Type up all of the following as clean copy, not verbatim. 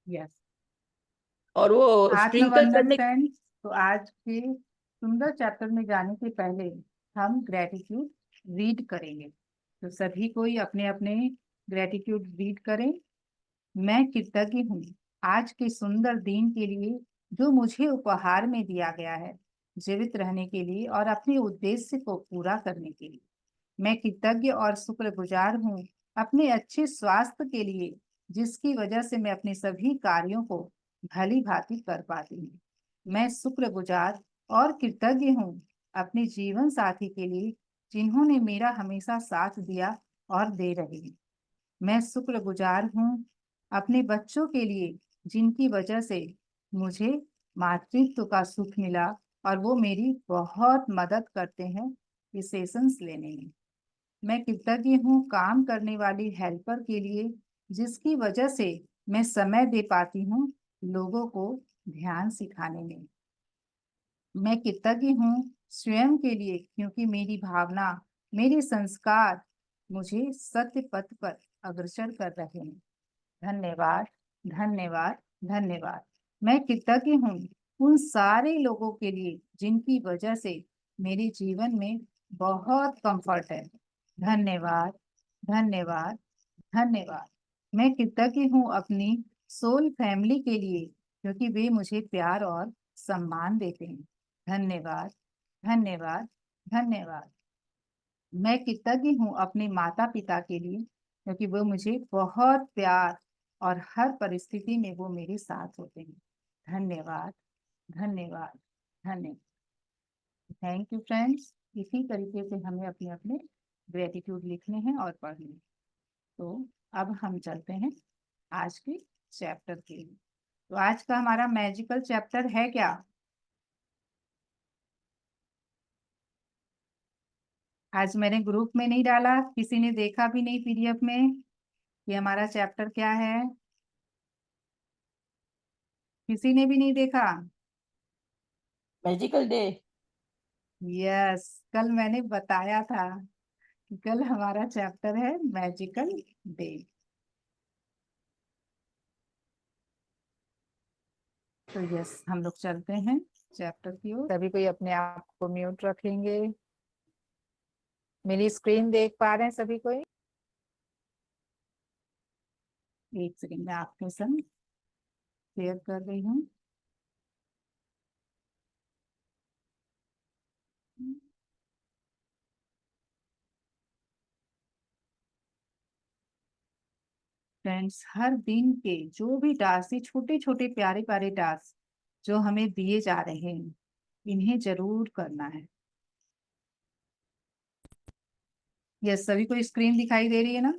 Yes. और वो sprinkle आत्मवंदन करने। फ्रेंड्स, तो आज के सुंदर चैप्टर में जाने से पहले हम ग्रेटिट्यूड रीड करेंगे। तो सभी कोई अपने अपने ग्रेटिट्यूड रीड करें। मैं कृतज्ञ हूँ आज के सुंदर दिन के लिए जो मुझे उपहार में दिया गया है, जीवित रहने के लिए और अपने उद्देश्य को पूरा करने के लिए। मैं कृतज्ञ और शुक्रगुजार हूँ अपने अच्छे स्वास्थ्य के लिए, जिसकी वजह से मैं अपने सभी कार्यों को भली भांति कर पाती हूँ। मैं शुक्रगुजार और कृतज्ञ हूँ अपने जीवन साथी के लिए, जिन्होंने मेरा हमेशा साथ दिया और दे रहे हैं। मैं शुक्रगुजार हूँ अपने बच्चों के लिए, जिनकी वजह से मुझे मातृत्व का सुख मिला और वो मेरी बहुत मदद करते हैं इस सेशंस लेने में। मैं कृतज्ञ हूँ काम करने वाली हेल्पर के लिए, जिसकी वजह से मैं समय दे पाती हूँ लोगों को ध्यान सिखाने में। मैं कृतज्ञ हूँ स्वयं के लिए, क्योंकि मेरी भावना, मेरे संस्कार मुझे सत्य पथ पर अग्रसर कर रहे हैं। धन्यवाद, धन्यवाद, धन्यवाद। मैं कृतज्ञ हूँ उन सारे लोगों के लिए जिनकी वजह से मेरे जीवन में बहुत कंफर्ट है। धन्यवाद, धन्यवाद, धन्यवाद। मैं कृतज्ञ हूँ अपनी सोल फैमिली के लिए, क्योंकि वे मुझे प्यार और सम्मान देते हैं। धन्यवाद, धन्यवाद, धन्यवाद। मैं कृतज्ञ हूँ अपने माता पिता के लिए, क्योंकि वो मुझे बहुत प्यार और हर परिस्थिति में वो मेरे साथ होते हैं। धन्यवाद, धन्यवाद, धन्यवाद। Thank you friends. इसी तरीके से हमें अपने अपने ग्रेटिट्यूड लिखने हैं और पढ़ने हैं। तो अब हम चलते हैं आज के चैप्टर के लिए। तो आज का हमारा मैजिकल चैप्टर है क्या? आज मैंने ग्रुप में नहीं डाला, किसी ने देखा भी नहीं पीडीएफ में कि हमारा चैप्टर क्या है। किसी ने भी नहीं देखा। Magical day. यस, कल मैंने बताया था कि कल हमारा चैप्टर है मैजिकल डे। तो यस, हम लोग चलते हैं चैप्टर की ओर। सभी कोई अपने आप को म्यूट रखेंगे। मेरी स्क्रीन देख पा रहे हैं सभी कोई? एक सेकंड में आपके संग शेयर कर रही हूँ। फ्रेंड्स, हर दिन के जो भी टास्क, छोटे छोटे प्यारे प्यारे टास्क जो हमें दिए जा रहे हैं, इन्हें जरूर करना है। यस, सभी को स्क्रीन दिखाई दे रही है ना?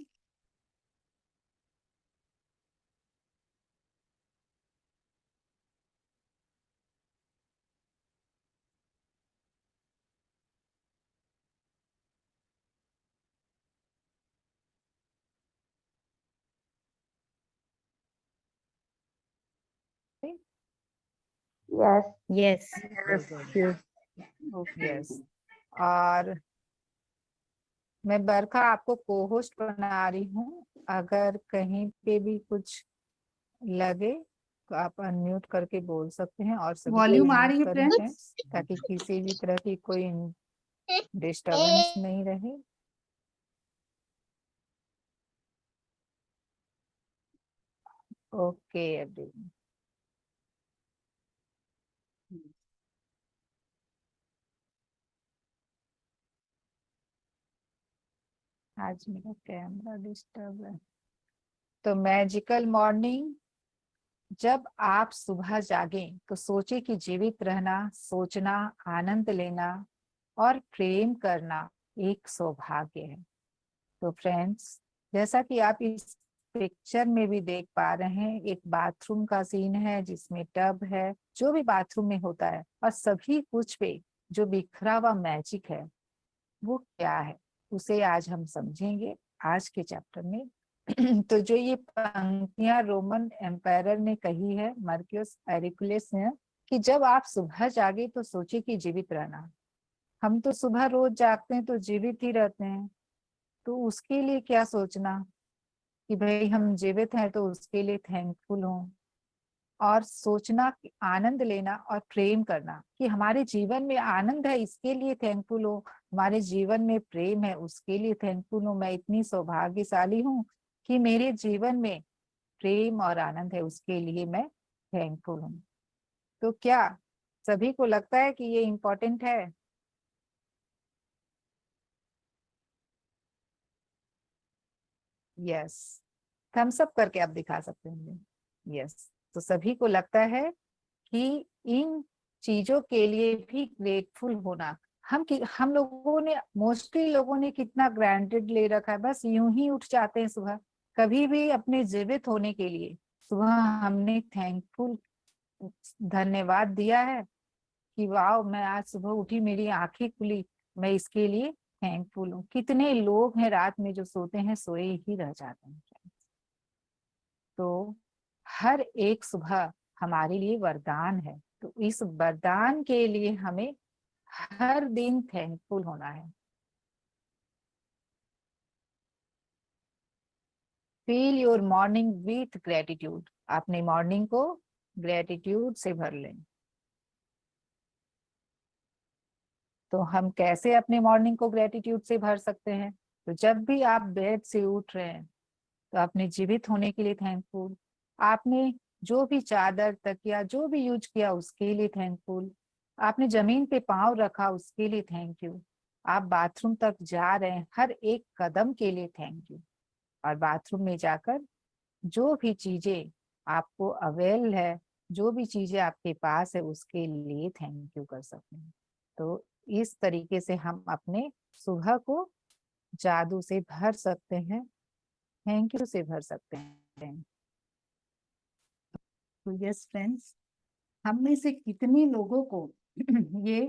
यस। यस। यस। और मैं बरखा आपको को होस्ट बना रही हूँ। अगर कहीं पे भी कुछ लगे तो आप अनम्यूट करके बोल सकते हैं और सभी वॉल्यूम आ म्यूट रही है करें फ्रेंड्स? फ्रेंड्स, ताकि किसी भी तरह की कोई डिस्टरबेंस नहीं रहे। Okay everyone. आज मेरा कैमरा डिस्टर्ब है। तो मैजिकल मॉर्निंग। जब आप सुबह जागें तो सोचे कि जीवित रहना, सोचना, आनंद लेना और प्रेम करना एक सौभाग्य है। तो फ्रेंड्स, जैसा कि आप इस पिक्चर में भी देख पा रहे हैं, एक बाथरूम का सीन है जिसमें टब है, जो भी बाथरूम में होता है, और सभी कुछ पे जो बिखरा हुआ मैजिक है वो क्या है, उसे आज हम समझेंगे आज के चैप्टर में। तो जो ये पंक्तियां रोमन एम्पायर ने कही है, मार्कस एरिकुलस ने, कि जब आप सुबह जागे तो सोचे कि जीवित रहना। हम तो सुबह रोज जागते हैं तो जीवित ही रहते हैं, तो उसके लिए क्या सोचना कि भाई हम जीवित हैं तो उसके लिए थैंकफुल हों। और सोचना, आनंद लेना और प्रेम करना कि हमारे जीवन में आनंद है, इसके लिए थैंकफुल हो। हमारे जीवन में प्रेम है, उसके लिए थैंकफुल हूँ। मैं इतनी सौभाग्यशाली हूँ कि मेरे जीवन में प्रेम और आनंद है, उसके लिए मैं थैंकफुल हूँ। तो क्या सभी को लगता है कि ये इम्पोर्टेंट है? यस, थम्स अप करके आप दिखा सकते हैं। यस, तो सभी को लगता है कि इन चीजों के लिए भी ग्रेटफुल होना, हम लोगों ने, मोस्टली लोगों ने कितना ग्रांटेड ले रखा है। बस यूं ही उठ जाते हैं सुबह। कभी भी अपने जीवित होने के लिए सुबह हमने थैंकफुल, धन्यवाद दिया है कि वाह, मैं आज सुबह उठी, मेरी आंखें खुली, मैं इसके लिए थैंकफुल हूँ। कितने लोग हैं रात में जो सोते हैं सोए ही रह जाते हैं। तो हर एक सुबह हमारे लिए वरदान है, तो इस वरदान के लिए हमें हर दिन थैंकफुल होना है। Feel your morning with gratitude. अपने मॉर्निंग को ग्रेटिट्यूड से भर लें। तो हम कैसे अपने मॉर्निंग को ग्रेटिट्यूड से भर सकते हैं? तो जब भी आप बेड से उठ रहे हैं तो अपने जीवित होने के लिए थैंकफुल। आपने जो भी चादर तकिया जो भी यूज किया उसके लिए थैंकफुल। आपने जमीन पे पांव रखा उसके लिए थैंक यू। आप बाथरूम तक जा रहे हैं, हर एक कदम के लिए थैंक यू। और बाथरूम में जाकर जो भी चीजें आपको अवेल है, जो भी चीजें आपके पास है, उसके लिए थैंक यू कर सकते हैं। तो इस तरीके से हम अपने सुबह को जादू से भर सकते हैं, थैंक यू से भर सकते हैं। तो यस फ्रेंड्स, हम में से कितने लोगों को ये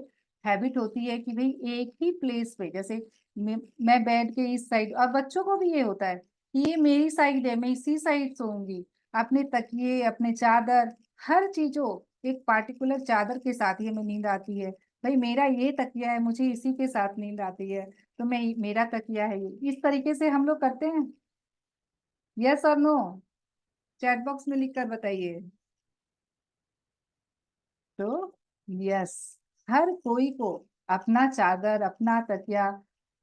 हैबिट होती है कि भाई एक ही प्लेस पे, जैसे मैं बेड के इस साइड, और बच्चों को भी ये होता है कि ये मेरी साइड है, मैं इसी साइड सोऊंगी। अपने तकिए, अपने चादर, हर चीजों, एक पार्टिकुलर चादर के साथ ही हमें नींद आती है। भाई मेरा ये तकिया है, मुझे इसी के साथ नींद आती है, तो मैं, मेरा तकिया है ये। इस तरीके से हम लोग करते हैं। यस और नो, चैट बॉक्स में लिख कर बताइए। तो यस, हर कोई को अपना चादर, अपना तकिया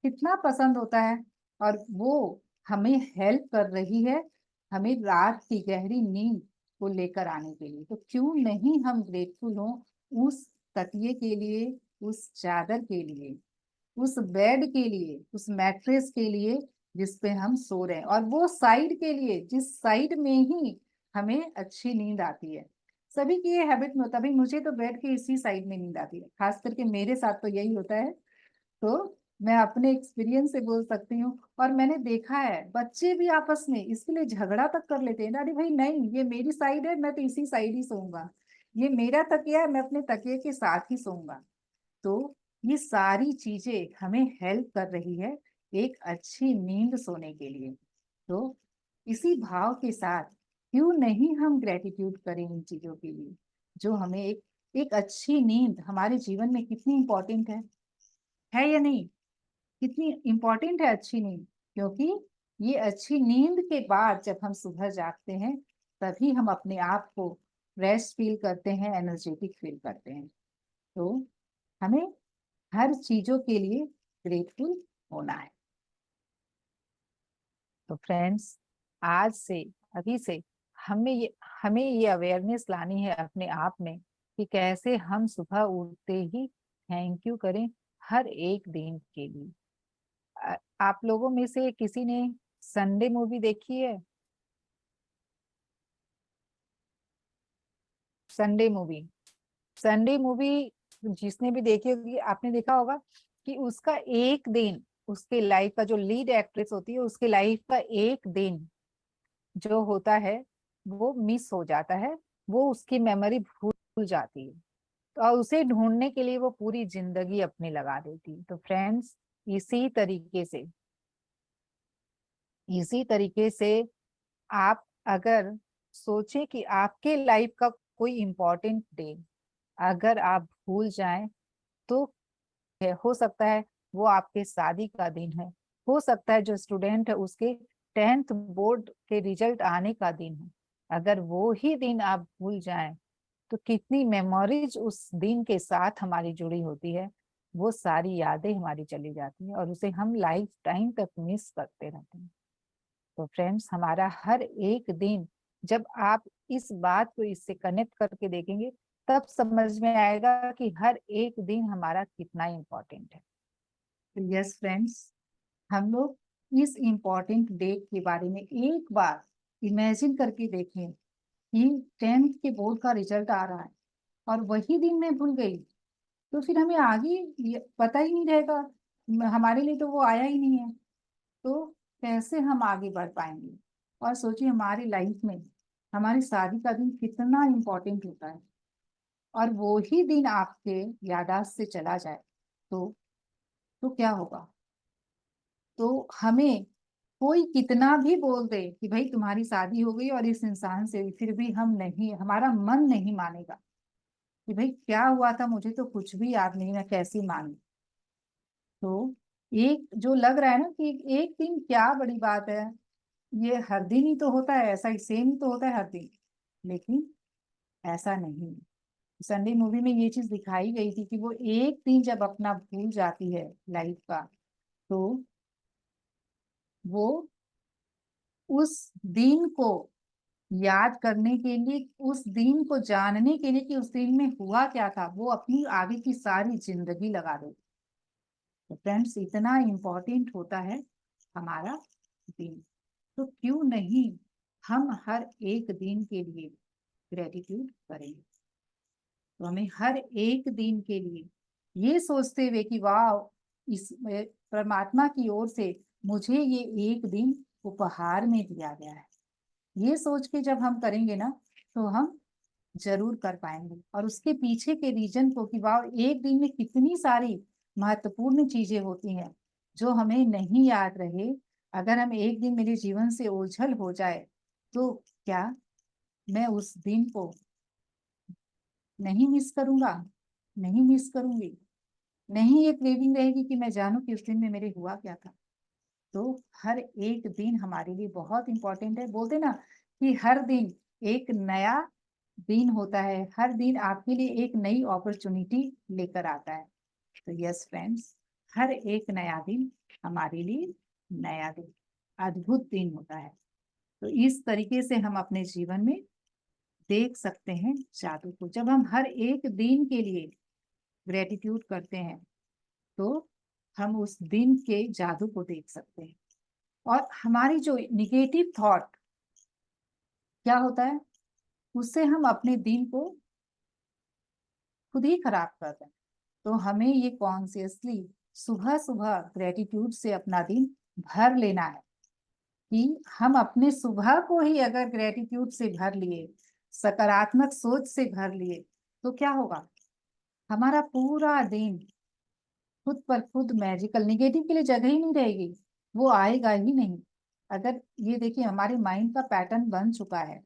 कितना पसंद होता है, और वो हमें हेल्प कर रही है हमें रात की गहरी नींद को लेकर आने के लिए। तो क्यों नहीं हम ग्रेटफुल हों उस तकिए के लिए, उस चादर के लिए, उस बेड के लिए, उस मैट्रेस के लिए जिस पे हम सो रहे हैं, और वो साइड के लिए जिस साइड में ही हमें अच्छी नींद आती है। सभी की ये हैबिट में होता है, भाई मुझे तो बेड के इसी साइड में नींद आती है, खास करके मेरे साथ तो यही होता है। तो मैं अपने एक्सपीरियंस से बोल सकती हूँ, और मैंने देखा है बच्चे भी आपस में इसके लिए झगड़ा तक कर लेते हैं, अरे भाई नहीं, ये मेरी साइड है, मैं तो इसी साइड ही सोऊंगा, ये मेरा तकिया है, मैं अपने तकिए के साथ ही सोऊंगा। तो ये सारी चीजें हमें हेल्प कर रही है एक अच्छी नींद सोने के लिए। तो इसी भाव के साथ क्यों नहीं हम ग्रेटिट्यूड करें इन चीजों के लिए, जो हमें एक एक अच्छी नींद हमारे जीवन में कितनी इंपॉर्टेंट है या नहीं? कितनी इंपॉर्टेंट है अच्छी नींद, क्योंकि ये अच्छी नींद के बाद जब हम सुबह जागते हैं तभी हम अपने आप को फ्रेश फील करते हैं, एनर्जेटिक फील करते हैं। तो हमें हर चीजों के लिए ग्रेटफुल होना है। तो फ्रेंड्स, आज से, अभी से हमें ये अवेयरनेस लानी है अपने आप में कि कैसे हम सुबह उठते ही थैंक यू करें हर एक दिन के लिए। आप लोगों में से किसी ने संडे मूवी देखी है? संडे मूवी, संडे मूवी जिसने भी देखी होगी, आपने देखा होगा कि उसका एक दिन, उसके लाइफ का, जो लीड एक्ट्रेस होती है उसके लाइफ का एक दिन जो होता है वो मिस हो जाता है, वो उसकी मेमोरी भूल जाती है, तो और उसे ढूंढने के लिए वो पूरी जिंदगी अपनी लगा देती है। तो फ्रेंड्स, इसी तरीके से इसी तरीके से आप अगर सोचें कि आपके लाइफ का कोई इम्पोर्टेंट डे अगर आप भूल जाएं, तो हो सकता है वो आपके शादी का दिन है, हो सकता है जो स्टूडेंट है उसके 10th बोर्ड के रिजल्ट आने का दिन है, अगर वो ही दिन आप भूल जाएं तो कितनी मेमोरीज उस दिन के साथ हमारी जुड़ी होती है, वो सारी यादें हमारी चली जाती है और उसे हम लाइफ टाइम तक मिस करते रहते हैं। तो फ्रेंड्स, हमारा हर एक दिन, जब आप इस बात को इससे कनेक्ट करके देखेंगे तब समझ में आएगा कि हर एक दिन हमारा कितना इम्पोर्टेंट है। तो यस फ्रेंड्स, हम लोग इस इम्पोर्टेंट डेट के बारे में एक बार इमेजिन करके देखें कि 10th के बोर्ड का रिजल्ट आ रहा है और वही दिन मैं भूल गई, तो फिर हमें आगे पता ही नहीं रहेगा, हमारे लिए तो वो आया ही नहीं है, तो कैसे हम आगे बढ़ पाएंगे। और सोचिए हमारी लाइफ में हमारी शादी का दिन कितना इम्पोर्टेंट होता है, और वो ही दिन आपके याददाश्त से चला जाए तो क्या होगा। तो हमें कोई कितना भी बोल दे कि भाई तुम्हारी शादी हो गई और इस इंसान से, फिर भी हम नहीं, हमारा मन नहीं मानेगा कि भाई क्या हुआ था, मुझे तो कुछ भी याद नहीं, मैं कैसे मानूं। तो एक जो लग रहा है ना कि एक दिन क्या बड़ी बात है, ये हर दिन ही तो होता है, ऐसा ही सेम ही तो होता है हर दिन, लेकिन ऐसा नहीं है। संडे मूवी में ये चीज दिखाई गई थी कि वो एक दिन जब अपना भूल जाती है लाइफ का, तो वो उस दिन को याद करने के लिए, उस दिन को जानने के लिए कि उस दिन में हुआ क्या था, वो अपनी आगे की सारी जिंदगी लगा देती। तो फ्रेंड्स, इतना इम्पोर्टेंट होता है हमारा दिन, तो क्यों नहीं हम हर एक दिन के लिए ग्रेटिट्यूड करेंगे। तो हमें हर एक दिन के लिए ये सोचते हुए कि वाह, इस परमात्मा की ओर से मुझे ये एक दिन उपहार में दिया गया है, ये सोच के जब हम करेंगे ना, तो हम जरूर कर पाएंगे। और उसके पीछे के रीजन को कि वाह, एक दिन में कितनी सारी महत्वपूर्ण चीजें होती हैं जो हमें नहीं याद रहे, अगर हम एक दिन मेरे जीवन से ओझल हो जाए, तो क्या मैं उस दिन को नहीं मिस करूंगा, नहीं मिस करूंगी, नहीं ये क्रेविंग रहेगी कि मैं जानूं कि उस दिन में मेरे हुआ क्या था। तो हर एक दिन हमारे लिए बहुत इंपॉर्टेंट है। बोलते ना कि हर दिन एक नया दिन होता है, हर दिन आपके लिए एक नई अपॉर्चुनिटी लेकर आता है। तो यस फ्रेंड्स, हर एक नया दिन हमारे लिए नया दिन, अद्भुत दिन होता है। तो इस तरीके से हम अपने जीवन में देख सकते हैं जादू को। जब हम हर एक दिन के लिए ग्रेटिट्यूड करते हैं, तो हम उस दिन के जादू को देख सकते हैं। और हमारी जो निगेटिव थॉट क्या होता है, उससे हम अपने दिन को खुद ही खराब कर रहे हैं। तो हमें ये कॉन्शियसली सुबह सुबह ग्रेटिट्यूड से अपना दिन भर लेना है कि हम अपने सुबह को ही अगर ग्रेटिट्यूड से भर लिए, सकारात्मक सोच से भर लिए, तो क्या होगा, हमारा पूरा दिन खुद पर खुद मैजिकल, निगेटिव के लिए जगह ही नहीं रहेगी, वो आएगा ही नहीं। अगर ये देखिए हमारे माइंड का पैटर्न बन चुका है,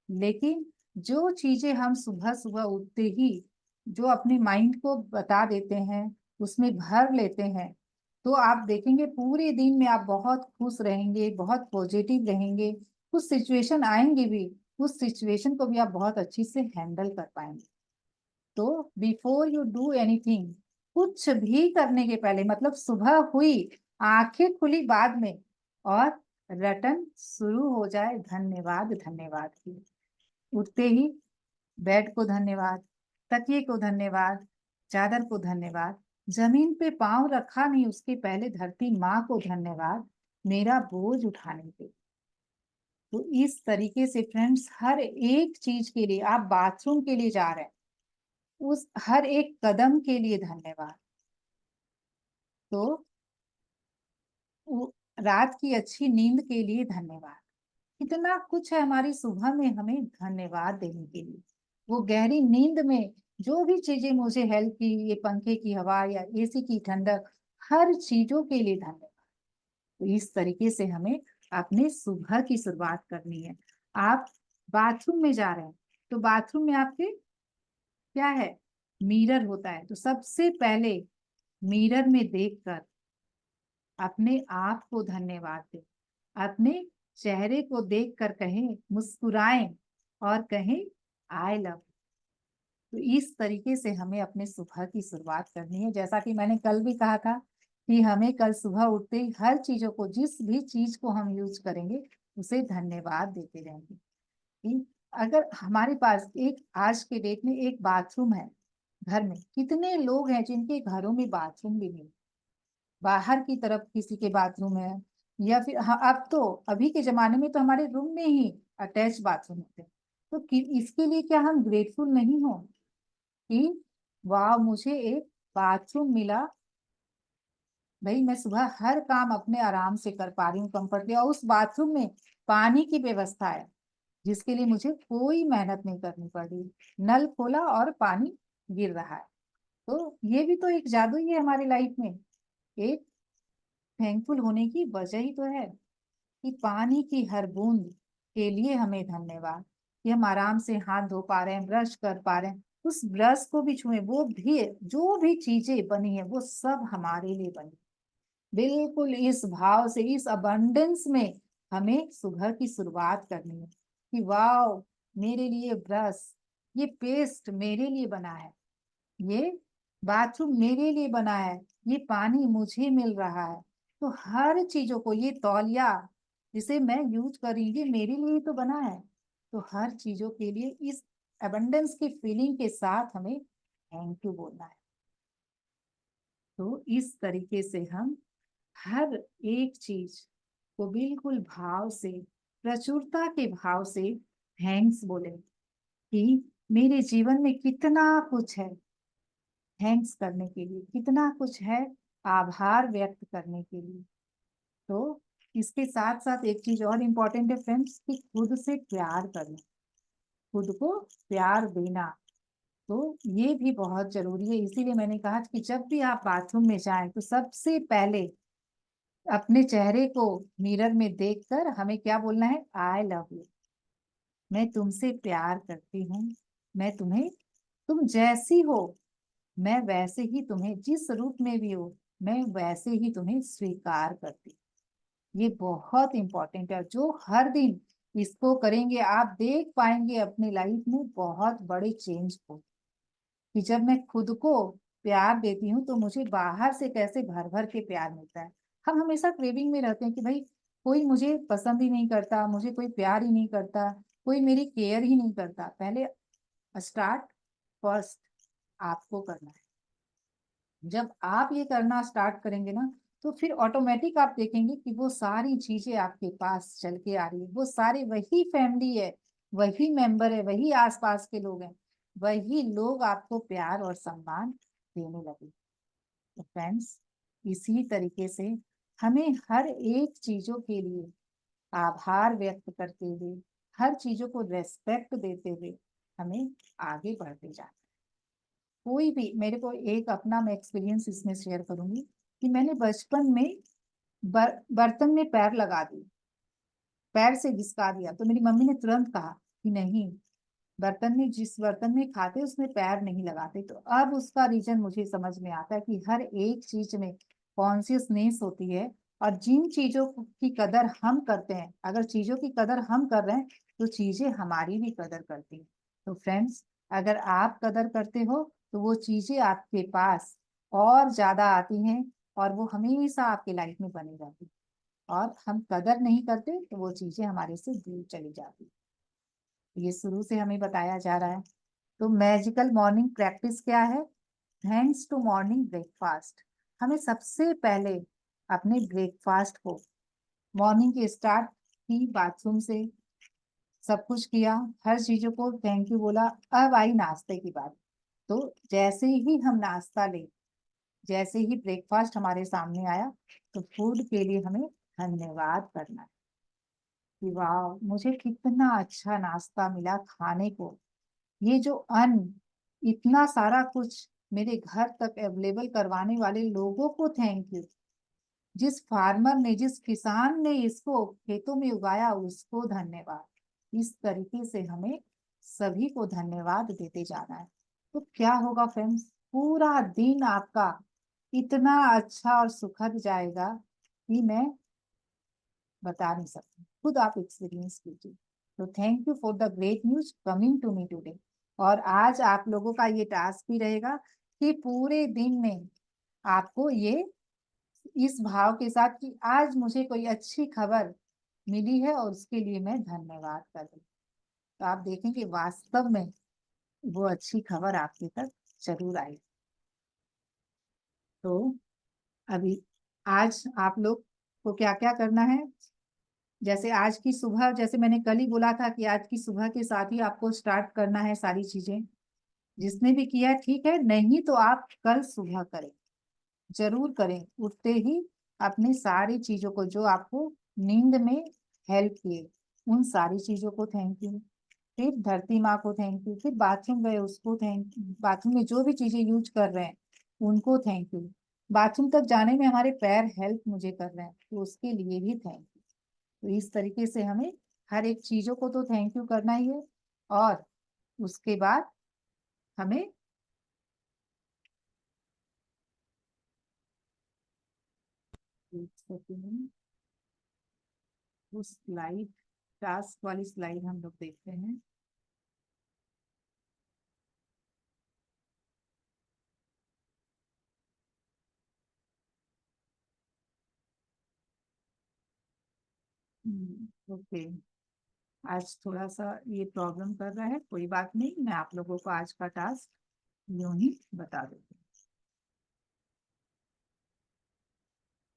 लेकिन जो चीजें हम सुबह सुबह उठते ही जो अपने माइंड को बता देते हैं, उसमें भर लेते हैं, तो आप देखेंगे पूरे दिन में आप बहुत खुश रहेंगे, बहुत पॉजिटिव रहेंगे। कुछ सिचुएशन आएंगे भी, उस सिचुएशन को भी आप बहुत अच्छी से हैंडल कर पाएंगे। तो बिफोर यू डू एनीथिंग, कुछ भी करने के पहले, मतलब सुबह हुई, आंखें खुली बाद में, और रटन शुरू हो जाए धन्यवाद धन्यवाद की। उठते ही बेड को धन्यवाद, तकिए को धन्यवाद, चादर को धन्यवाद, जमीन पे पांव रखा नहीं उसके पहले धरती माँ को धन्यवाद मेरा बोझ उठाने के। तो इस तरीके से फ्रेंड्स, हर एक चीज के लिए, आप बाथरूम के लिए जा रहे हैं, उस हर एक कदम के लिए धन्यवाद। तो रात की अच्छी नींद के लिए धन्यवाद। कितना कुछ है हमारी सुबह में हमें धन्यवाद देने के लिए। वो गहरी नींद में जो भी चीजें मुझे हेल्प की, ये पंखे की हवा या एसी की ठंडक, हर चीजों के लिए धन्यवाद। तो इस तरीके से हमें अपने सुबह की शुरुआत करनी है। आप बाथरूम में जा रहे हैं, तो बाथरूम में आपके क्या है, मिरर होता है, तो सबसे पहले मिरर में देखकर अपने आप को धन्यवाद दें, अपने चेहरे को देखकर कहें, मुस्कुराएं और कहें आई लव। तो इस तरीके से हमें अपने सुबह की शुरुआत करनी है। जैसा कि मैंने कल भी कहा था कि हमें कल सुबह उठते ही हर चीजों को, जिस भी चीज को हम यूज करेंगे उसे धन्यवाद देते रहेंगे। कि अगर हमारे पास एक, आज के डेट में एक बाथरूम है घर में, कितने लोग हैं जिनके घरों में बाथरूम भी नहीं, बाहर की तरफ किसी के बाथरूम है, या फिर हाँ, अब तो अभी के जमाने में तो हमारे रूम में ही अटैच बाथरूम होते हैं। तो इसके लिए क्या हम ग्रेटफुल नहीं हो कि वाह मुझे एक बाथरूम मिला, भाई मैं सुबह हर काम अपने आराम से कर पा रही हूँ कंफर्टली, और उस बाथरूम में पानी की व्यवस्था है जिसके लिए मुझे कोई मेहनत नहीं करनी पड़ रही, नल खोला और पानी गिर रहा है। तो ये भी तो एक जादू ही है हमारी लाइफ में। एक थैंकफुल होने की वजह ही तो है कि पानी की हर बूंद के लिए हमें धन्यवाद, कि हम आराम से हाथ धो पा रहे हैं, ब्रश कर पा रहे हैं, उस ब्रश को भी छुए, वो भी जो भी चीजें बनी है वो सब हमारे लिए बनी। बिल्कुल इस भाव से, इस अबंडेंस में हमें सुबह की शुरुआत करनी है कि वाह मेरे लिए ब्रश, ये पेस्ट मेरे लिए बना है, ये बाथरूम मेरे लिए बना है, ये पानी मुझे मिल रहा है। तो हर चीजों को, ये तौलिया जिसे मैं यूज कर रही हूँ ये मेरे लिए ही तो बना है। तो हर चीजों के लिए इस अबंडेंस की फीलिंग के साथ हमें थैंक यू बोलना है। तो इस तरीके से हम हर एक चीज को बिल्कुल भाव से, प्रचुरता के भाव से थैंक्स बोले कि मेरे जीवन में कितना कुछ है थैंक्स करने के लिए, कितना कुछ है आभार व्यक्त करने के लिए। तो इसके साथ साथ एक चीज और इम्पोर्टेंट है फ्रेंड्स, कि खुद से प्यार करना, खुद को प्यार देना। तो ये भी बहुत जरूरी है। इसीलिए मैंने कहा कि जब भी आप बाथरूम में जाएं तो सबसे पहले अपने चेहरे को मिरर में देखकर हमें क्या बोलना है, आई लव यू, मैं तुमसे प्यार करती हूँ, मैं तुम्हें, तुम जैसी हो मैं वैसे ही तुम्हें, जिस रूप में भी हो मैं वैसे ही तुम्हें स्वीकार करती हूँ। ये बहुत इंपॉर्टेंट है, जो हर दिन इसको करेंगे आप देख पाएंगे अपनी लाइफ में बहुत बड़े चेंज को, कि जब मैं खुद को प्यार देती हूँ तो मुझे बाहर से कैसे भर भर के प्यार मिलता है। हम हमेशा क्रेविंग में रहते हैं कि भाई कोई मुझे पसंद ही नहीं करता, मुझे कोई प्यार ही नहीं करता, कोई मेरी केयर ही नहीं करता। पहले स्टार्ट फर्स्ट आपको करना है। जब आप ये करना स्टार्ट करेंगे ना तो फिर ऑटोमेटिक आप देखेंगे कि वो सारी चीजें आपके पास चल के आ रही है, वो सारे वही फैमिली है, वही मेंबर है, वही आसपास के लोग हैं, वही लोग आपको प्यार और सम्मान देने लगे। तो फ्रेंड्स इसी तरीके से हमें हर एक चीजों के लिए आभार व्यक्त करते हुए, हर चीजों को रेस्पेक्ट देते हुए हमें आगे बढ़ते जाना। कोई भी, मेरे को एक अपना मैं एक्सपीरियंस इसमें शेयर करूंगी कि मैंने बचपन में बर्तन में पैर लगा दी, पैर से घिसका दिया, तो मेरी मम्मी ने तुरंत कहा कि नहीं, बर्तन में, जिस बर्तन में खाते उसमें पैर नहीं लगाते। तो अब उसका रीजन मुझे समझ में आता है कि हर एक चीज में कॉन्शियसनेस होती है, और जिन चीजों की कदर हम करते हैं, अगर चीजों की कदर हम कर रहे हैं तो चीजें हमारी भी कदर करती हैं। तो फ्रेंड्स अगर आप कदर करते हो तो वो चीजें आपके पास और ज्यादा आती हैं, और वो हमेशा आपकी लाइफ में बनी रहती है। और हम कदर नहीं करते तो वो चीजें हमारे से दूर चली जाती। ये शुरू से हमें बताया जा रहा है। तो मैजिकल मॉर्निंग प्रैक्टिस क्या है, थैंक्स टू मॉर्निंग ब्रेकफास्ट। हमें सबसे पहले अपने ब्रेकफास्ट को, मॉर्निंग की स्टार्ट की बाथरूम से, सब कुछ किया, हर चीजों को थैंक यू बोला। अब आई नाश्ते की बात। तो जैसे ही हम नाश्ता ले, जैसे ही ब्रेकफास्ट हमारे सामने आया तो फूड के लिए हमें धन्यवाद करना है कि वाह मुझे कितना अच्छा नाश्ता मिला खाने को, ये जो अन्न, इतना सारा कुछ मेरे घर तक अवेलेबल करवाने वाले लोगों को थैंक यू, जिस फार्मर ने, जिस किसान ने इसको खेतों में उगाया उसको धन्यवाद। इस तरीके से हमें सभी को धन्यवाद देते जाना है। तो क्या होगा फ्रेंड्स, पूरा दिन आपका इतना अच्छा और सुखद जाएगा कि मैं बता नहीं सकती, खुद आप एक्सपीरियंस कीजिए। तो thank you for the great news coming to me today. और आज आप लोगों का ये टास्क भी रहेगा कि पूरे दिन में आपको ये इस भाव के साथ कि आज मुझे कोई अच्छी खबर मिली है और उसके लिए मैं धन्यवाद कर दूं। तो आप देखेंगे वास्तव में वो अच्छी खबर आपके तक जरूर आएगी। तो अभी आज आप लोग को क्या क्या करना है, जैसे आज की सुबह, जैसे मैंने कल ही बोला था कि आज की सुबह के साथ ही आपको स्टार्ट करना है सारी चीजें। जिसने भी किया ठीक है, नहीं तो आप कल सुबह करें, जरूर करें। उठते ही अपनी सारी चीजों को जो आपको नींद में हेल्प किए उन सारी चीजों को थैंक यू। फिर धरती माँ को थैंक यू। फिर बाथरूम गए उसको थैंक यू। बाथरूम में जो भी चीजें यूज कर रहे हैं उनको थैंक यू। बाथरूम तक जाने में हमारे पैर हेल्प मुझे कर रहे हैं तो उसके लिए भी थैंक यू। तो इस तरीके से हमें हर एक चीजों को तो थैंक यू करना ही है। और उसके बाद हमें एक सेकंड, उस स्लाइड, टास्क वाली स्लाइड हम लोग देखते हैं। ओके, आज थोड़ा सा ये प्रॉब्लम कर रहा है, कोई बात नहीं, मैं आप लोगों को आज का टास्क यूं ही बता देती हूँ।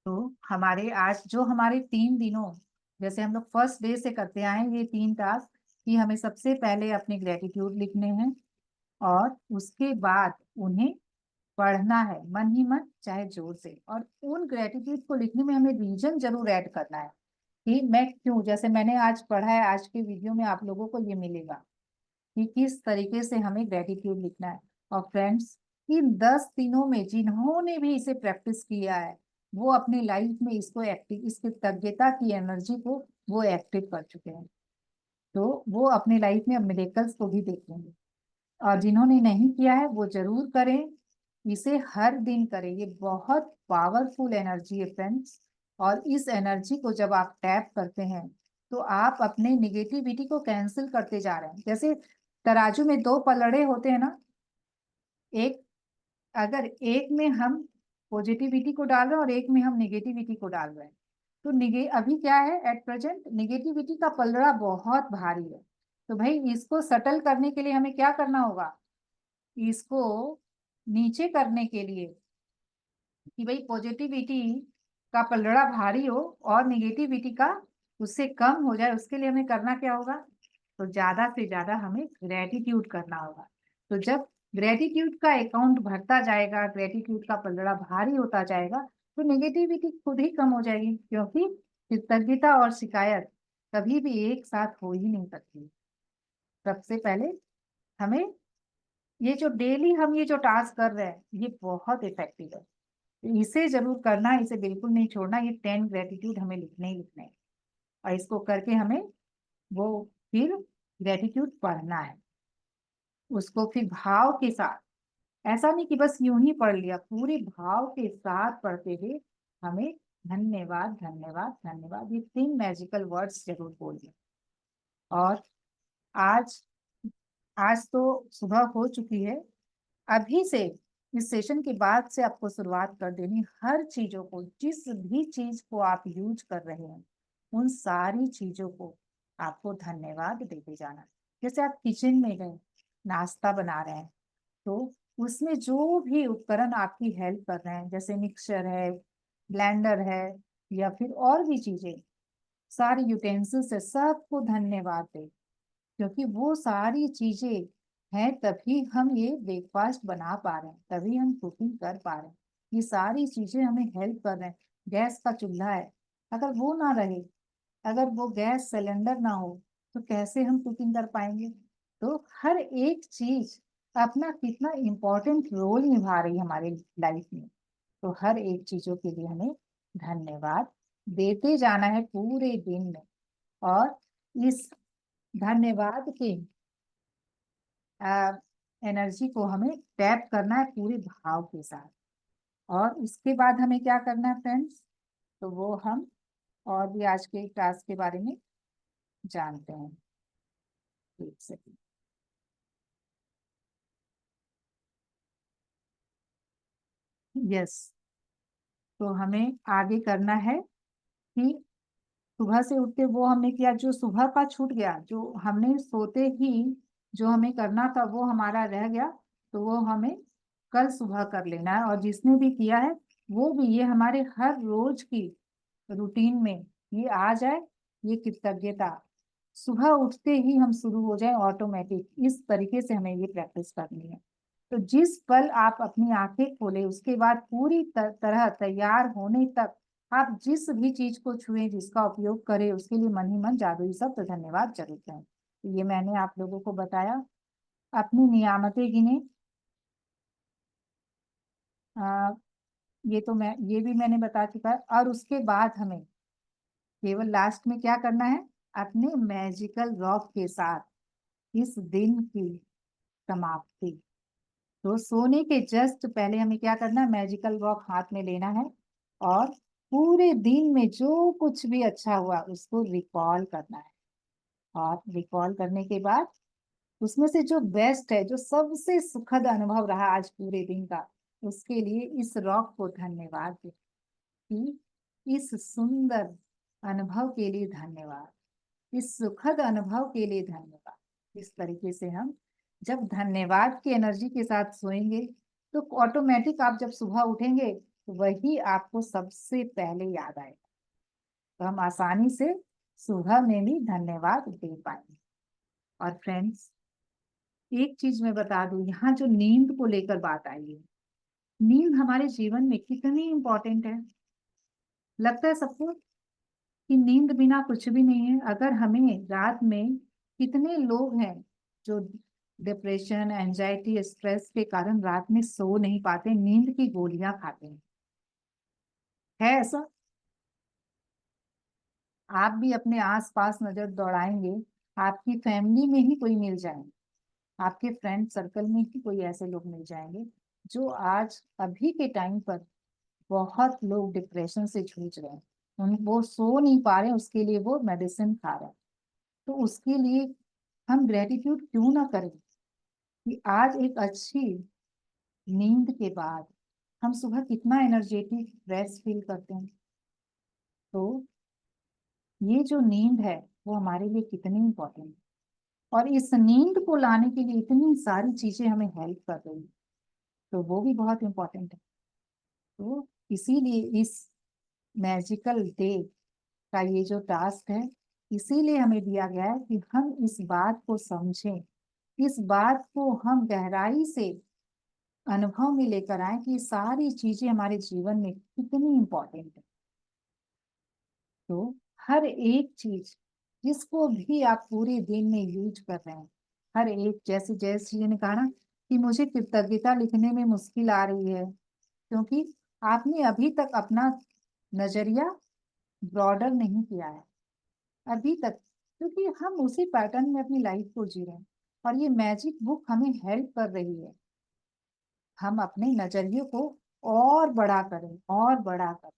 तो हमारे आज जो हमारे 3 दिनों, जैसे हम लोग फर्स्ट डे से करते आए हैं ये 3 टास्क, कि हमें सबसे पहले अपने ग्रेटिट्यूड लिखने हैं और उसके बाद उन्हें पढ़ना है मन ही मन चाहे जोर से। और उन ग्रेटिट्यूड को लिखने में हमें रीजन जरूर ऐड करना है कि मैं क्यों, जैसे मैंने आज पढ़ा है, आज के वीडियो में आप लोगों को ये मिलेगा कि किस तरीके से हमें ग्रेटिट्यूड लिखना है। और फ्रेंड्स, इन 10 दिनों में जिन्होंने भी इसे प्रैक्टिस किया है वो अपनी लाइफ में इसको एक्टिव, इसकी तज्ञता की एनर्जी को वो एक्टिव कर चुके हैं। तो वो अपनी लाइफ में अब मिरेकल्स को भी देखेंगे। और जिन्होंने नहीं किया है वो जरूर करें, इसे हर दिन करें। ये बहुत पावरफुल एनर्जी है फ्रेंड्स। और इस एनर्जी को जब आप टैप करते हैं तो आप अपने निगेटिविटी को कैंसिल करते जा रहे हैं। जैसे तराजू में 2 पलड़े होते हैं ना, एक, अगर एक में हम पॉजिटिविटी को डाल रहे हैं और एक में हम निगेटिविटी को डाल रहे हैं, तो अभी क्या है, एट प्रेजेंट निगेटिविटी का पलड़ा बहुत भारी है। तो भाई इसको सटल करने के लिए हमें क्या करना होगा, इसको नीचे करने के लिए, कि भाई पॉजिटिविटी का पलड़ा भारी हो और निगेटिविटी का उससे कम हो जाए, उसके लिए हमें करना क्या होगा, तो ज्यादा से ज्यादा हमें ग्रेटिट्यूड करना होगा। तो जब ग्रेटिट्यूड का अकाउंट भरता जाएगा, ग्रेटिट्यूड का पलड़ा भारी होता जाएगा, तो नेगेटिविटी खुद ही कम हो जाएगी, क्योंकि कृतज्ञता और शिकायत कभी भी एक साथ हो ही नहीं सकती। सबसे पहले हमें ये जो डेली हम ये जो टास्क कर रहे हैं ये बहुत इफेक्टिव है, इसे जरूर करना है, इसे बिल्कुल नहीं छोड़ना। ये 10 ग्रेटिट्यूड हमें लिखने ही लिखने हैं और इसको करके हमें वो फिर ग्रेटिट्यूड पढ़ना है, उसको फिर भाव के साथ, ऐसा नहीं कि बस यूं ही पढ़ लिया, पूरे भाव के साथ पढ़ते हुए हमें धन्यवाद धन्यवाद धन्यवाद ये 3 मैजिकल वर्ड्स जरूर बोलिए। और आज आज तो सुबह हो चुकी है, अभी से इस सेशन के बाद से आपको शुरुआत कर देनी, हर चीजों को, जिस भी चीज को आप यूज कर रहे हैं उन सारी चीजों को आपको धन्यवाद देते जाना। जैसे आप किचन में गए, नाश्ता बना रहे हैं, तो उसमें जो भी उपकरण आपकी हेल्प कर रहे हैं, जैसे मिक्सचर है, ब्लेंडर है, या फिर और भी चीजें, सारी यूटेंसिल्स है, सबको धन्यवाद दें, क्योंकि वो सारी चीजें हैं तभी हम ये ब्रेकफास्ट बना पा रहे हैं, तभी हम कुकिंग कर पा रहे हैं। ये सारी चीजें हमें हेल्प कर रहे हैं। गैस का चूल्हा है, अगर वो ना रहे, अगर वो गैस सिलेंडर ना हो, तो कैसे हम कुकिंग कर पाएंगे। तो हर एक चीज अपना कितना इम्पोर्टेंट रोल निभा रही है हमारे लाइफ में। तो हर एक चीजों के लिए हमें धन्यवाद देते जाना है पूरे दिन में। और इस धन्यवाद के एनर्जी को हमें टैप करना है पूरे भाव के साथ। और उसके बाद हमें क्या करना है फ्रेंड्स, तो वो हम और भी आज के टास्क के बारे में जानते हैं। सेकंड। यस, तो हमें आगे करना है कि सुबह से उठते वो हमने किया, जो सुबह का छूट गया, जो हमने सोते ही जो हमें करना था वो हमारा रह गया, तो वो हमें कल सुबह कर लेना है। और जिसने भी किया है वो भी ये हमारे हर रोज की रूटीन में ये आ जाए, ये कृतज्ञता सुबह उठते ही हम शुरू हो जाए ऑटोमेटिक। इस तरीके से हमें ये प्रैक्टिस करनी है। तो जिस पल आप अपनी आंखें खोले उसके बाद पूरी तरह तैयार होने तक आप जिस भी चीज को छुए, जिसका उपयोग करें, उसके लिए मन ही मन जादुई शब्द धन्यवाद जरूर कहें। तो ये मैंने आप लोगों को बताया। अपनी नियामतें गिने, आ, ये भी मैंने बता चुका है। और उसके बाद हमें केवल लास्ट में क्या करना है, अपने मैजिकल रॉक के साथ इस दिन की समाप्ति। तो सोने के जस्ट पहले हमें क्या करना है, मैजिकल रॉक हाथ में लेना है और पूरे दिन में जो कुछ भी अच्छा हुआ उसको रिकॉल करना है। और रिकॉल करने के बाद उसमें से जो बेस्ट है, जो सबसे सुखद अनुभव रहा आज पूरे दिन का, उसके लिए इस रॉक को धन्यवाद दें कि इस सुंदर अनुभव के लिए धन्यवाद, इस सुखद अनुभव के लिए धन्यवाद। इस तरीके से हम जब धन्यवाद की एनर्जी के साथ सोएंगे तो ऑटोमेटिक आप जब सुबह उठेंगे तो वही आपको सबसे पहले याद आएगा। तो हम आसानी से सुबह में भी धन्यवाद दे पाएंगे। और फ्रेंड्स, एक चीज मैं बता दूं, यहाँ जो नींद को लेकर बात आई है, नींद हमारे जीवन में कितनी इंपॉर्टेंट है। लगता है सबको कि नींद बिना कुछ भी नहीं है। अगर हमें रात में, कितने लोग हैं जो डिप्रेशन, एंजाइटी, स्ट्रेस के कारण रात में सो नहीं पाते, नींद की गोलियां खाते हैं, है ऐसा? आप भी अपने आसपास नजर दौड़ाएंगे, आपकी फैमिली में ही कोई मिल जाए, आपके फ्रेंड सर्कल में ही कोई ऐसे लोग मिल जाएंगे जो आज अभी के टाइम पर बहुत लोग डिप्रेशन से जूझ रहे हैं। वो सो नहीं पा रहे हैं, उसके लिए वो मेडिसिन खा रहे हैं। तो उसके लिए हम ग्रेटिट्यूड क्यों ना करें कि आज एक अच्छी नींद के बाद हम सुबह कितना एनर्जेटिक फ्रेश फील करते हैं। तो ये जो नींद है वो हमारे लिए कितनी इंपॉर्टेंट है, और इस नींद को लाने के लिए इतनी सारी चीजें हमें हेल्प कर रही है, तो वो भी बहुत इंपॉर्टेंट है। तो इसीलिए इस मैजिकल डे का ये जो टास्क है, इसीलिए हमें दिया गया है कि हम इस बात को समझें, इस बात को हम गहराई से अनुभव में लेकर आए कि सारी चीजें हमारे जीवन में कितनी इंपॉर्टेंट है। तो हर एक चीज जिसको भी आप पूरे दिन में यूज कर रहे हैं, हर एक, जैसे जैसे ने कहा ना कि मुझे कृतज्ञता लिखने में मुश्किल आ रही है, क्योंकि आपने अभी तक अपना नजरिया ब्रॉडर नहीं किया है अभी तक, क्योंकि हम उसी पैटर्न में अपनी लाइफ को जी रहे हैं। और ये मैजिक बुक हमें हेल्प कर रही है, हम अपने नजरिए को और बड़ा करें, और बड़ा करें।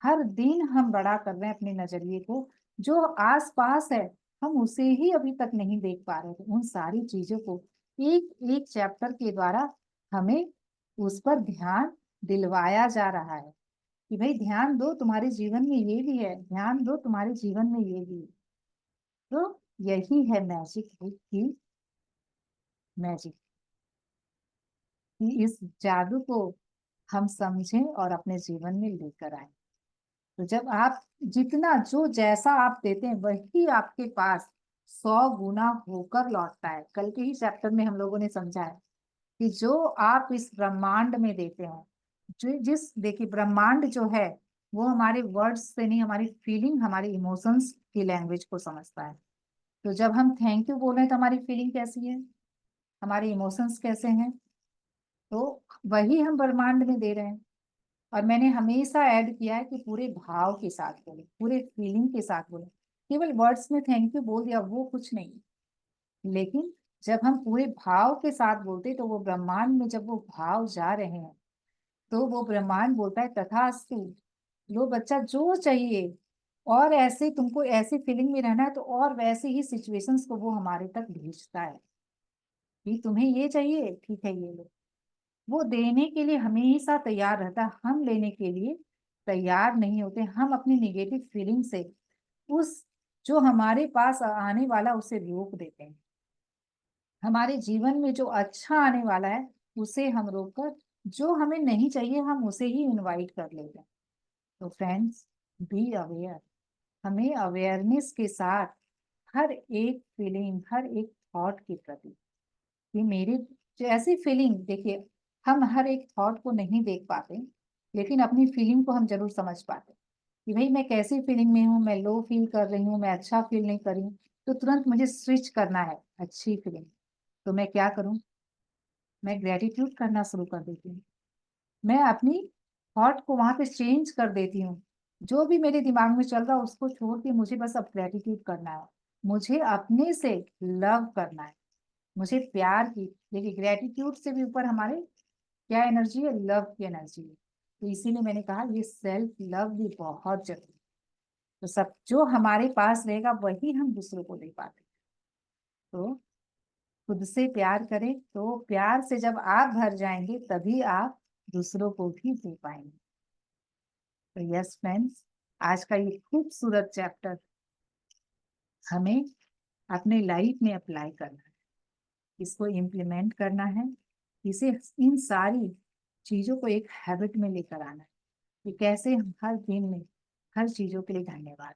हर दिन हम बड़ा कर रहे हैं अपने नजरिए को, जो आस पास है हम उसे ही अभी तक नहीं देख पा रहे थे, उन सारी चीजों को एक एक चैप्टर के द्वारा हमें उस पर ध्यान दिलवाया जा रहा है कि भाई ध्यान दो, तुम्हारे जीवन में ये भी है, ध्यान दो, तुम्हारे जीवन में ये भी है। तो यही है मैजिक बुक की मैजिक, कि इस जादू को हम समझें और अपने जीवन में लेकर आए। तो जब आप जितना, जो जैसा आप देते हैं वही आपके पास 100 गुना होकर लौटता है। कल के ही चैप्टर में हम लोगों ने समझा है कि जो आप इस ब्रह्मांड में देते हैं, जो जिस, देखिए ब्रह्मांड जो है वो हमारे वर्ड्स से नहीं, हमारी फीलिंग, हमारी इमोशंस की लैंग्वेज को समझता है। तो जब हम थैंक यू बोल रहे हैं तो हमारी फीलिंग कैसी है, हमारे इमोशंस कैसे हैं, तो वही हम ब्रह्मांड में दे रहे हैं। और मैंने हमेशा ऐड किया है कि पूरे भाव के साथ बोले, पूरे फीलिंग के साथ बोले। केवल वर्ड्स में थैंक यू बोल दिया वो कुछ नहीं, लेकिन जब हम पूरे भाव के साथ बोलते तो वो ब्रह्मांड में जब वो भाव जा रहे हैं तो वो ब्रह्मांड बोलता है तथास्तु, लो बच्चा जो चाहिए और ऐसे तुमको ऐसी फीलिंग में रहना है तो और वैसे ही सिचुएशंस को वो हमारे तक भेजता है कि तुम्हें ये चाहिए, ठीक है ये लो। वो देने के लिए हमेशा तैयार रहता है, हम लेने के लिए तैयार नहीं होते। हम अपनी निगेटिव फीलिंग से उस जो हमारे पास आने वाला उसे रोक देते हैं। हमारे जीवन में जो अच्छा आने वाला है उसे हम रोककर जो हमें नहीं चाहिए हम उसे ही इनवाइट कर लेते हैं। तो फ्रेंड्स, बी अवेयर। हमें अवेयरनेस के साथ हर एक फीलिंग, हर एक थॉट के प्रति कि मेरी जो ऐसी फीलिंग, देखिए हम हर एक थॉट को नहीं देख पाते लेकिन अपनी फीलिंग को हम जरूर समझ पाते कि भाई मैं कैसी फीलिंग में हूँ, मैं लो फील कर रही हूँ, मैं अच्छा फील नहीं कर रही हूँ, तो तुरंत मुझे स्विच करना है अच्छी फीलिंग। तो मैं क्या करूँ, मैं ग्रेटिट्यूड करना शुरू कर देती हूँ। मैं अपनी थॉट को वहां पे चेंज कर देती हूँ। जो भी मेरे दिमाग में चल रहा है उसको छोड़ के मुझे बस अब ग्रेटिट्यूड करना है, मुझे अपने से लव करना है, मुझे प्यार की। देखिए ग्रेटिट्यूड से भी ऊपर हमारे क्या एनर्जी है, लव की एनर्जी है। तो इसीलिए मैंने कहा ये सेल्फ लव भी बहुत जरूरी है। तो सब जो हमारे पास रहेगा वही हम दूसरों को दे पाते हैं। तो खुद से प्यार करें, तो प्यार से जब आप भर जाएंगे तभी आप दूसरों को भी दे पाएंगे। तो यस फ्रेंड्स, आज का ये खूबसूरत चैप्टर हमें अपने लाइफ में अप्लाई करना है, इसको इम्प्लीमेंट करना है, इसे इन सारी चीजों को एक हैबिट में लेकर आना है कि कैसे हम हर दिन में हर चीजों के लिए धन्यवाद।